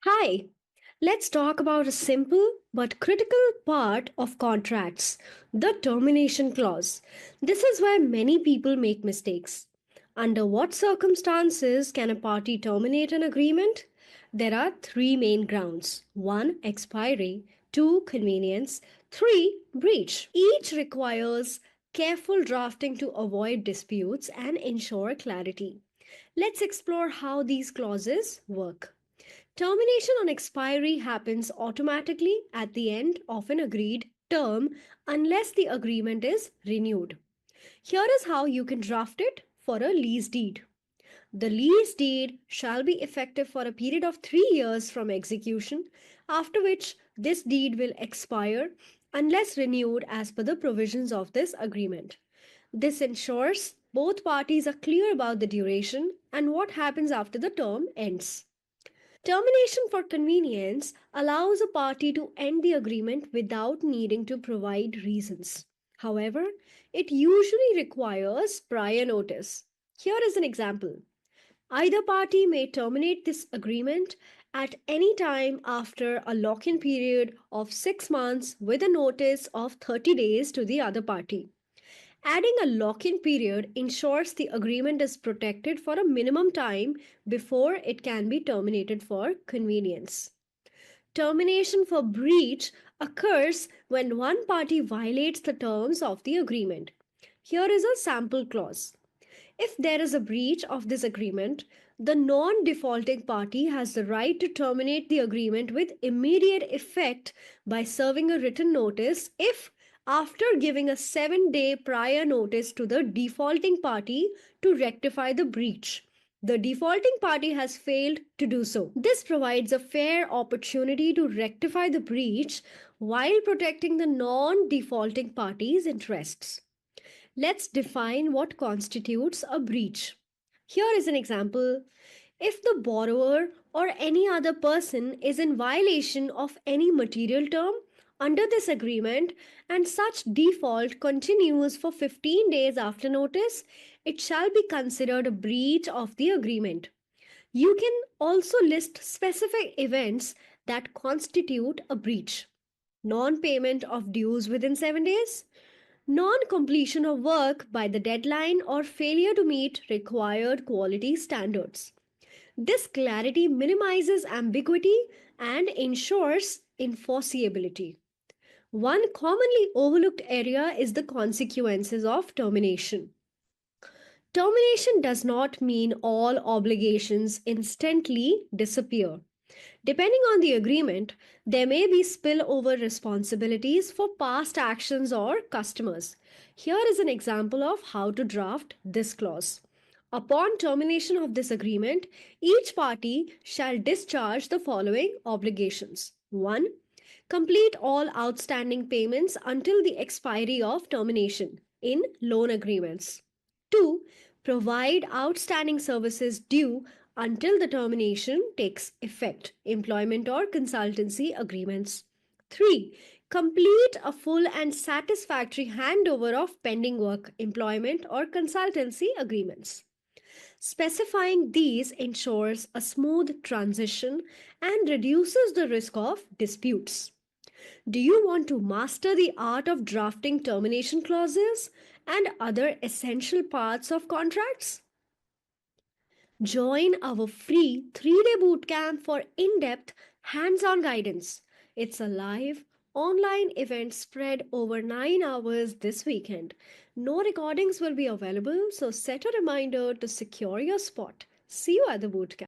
Hi, let's talk about a simple but critical part of contracts, the termination clause. This is where many people make mistakes. Under what circumstances can a party terminate an agreement? There are three main grounds: 1. Expiry, 2. Convenience, 3. Breach. Each requires careful drafting to avoid disputes and ensure clarity. Let's explore how these clauses work. Termination on expiry happens automatically at the end of an agreed term unless the agreement is renewed. Here is how you can draft it for a lease deed. The lease deed shall be effective for a period of 3 years from execution, after which this deed will expire unless renewed as per the provisions of this agreement. This ensures both parties are clear about the duration and what happens after the term ends. Termination for convenience allows a party to end the agreement without needing to provide reasons. However, it usually requires prior notice. Here is an example. Either party may terminate this agreement at any time after a lock in period of 6 months with a notice of 30 days to the other party. Adding a lock in period ensures the agreement is protected for a minimum time before it can be terminated for convenience. Termination for breach occurs when one party violates the terms of the agreement. Here is a sample clause. If there is a breach of this agreement, the non defaulting party has the right to terminate the agreement with immediate effect by serving a written notice if, after giving a 7-day prior notice to the defaulting party to rectify the breach, the defaulting party has failed to do so. This provides a fair opportunity to rectify the breach while protecting the non defaulting party's interests. Let's define what constitutes a breach. Here is an example. If the borrower or any other person is in violation of any material term under this agreement and such default continues for 15 days after notice, it shall be considered a breach of the agreement. You can also list specific events that constitute a breach: non payment of dues within 7 days, non completion of work by the deadline, or failure to meet required quality standards. This clarity minimizes ambiguity and ensures enforceability. One commonly overlooked area is the consequences of termination. Termination does not mean all obligations instantly disappear. Depending on the agreement, there may be spillover responsibilities for past actions or customers. Here is an example of how to draft this clause. Upon termination of this agreement, each party shall discharge the following obligations: 1. Complete all outstanding payments until the expiry of termination in loan agreements. 2. Provide outstanding services due until the termination takes effect, employment or consultancy agreements. 3. Complete a full and satisfactory handover of pending work, employment or consultancy agreements. Specifying these ensures a smooth transition and reduces the risk of disputes. Do you want to master the art of drafting termination clauses and other essential parts of contracts? Join our free 3-day bootcamp for in depth, hands on guidance. It's a live, online event spread over 9 hours this weekend. No recordings will be available, so set a reminder to secure your spot. See you at the bootcamp.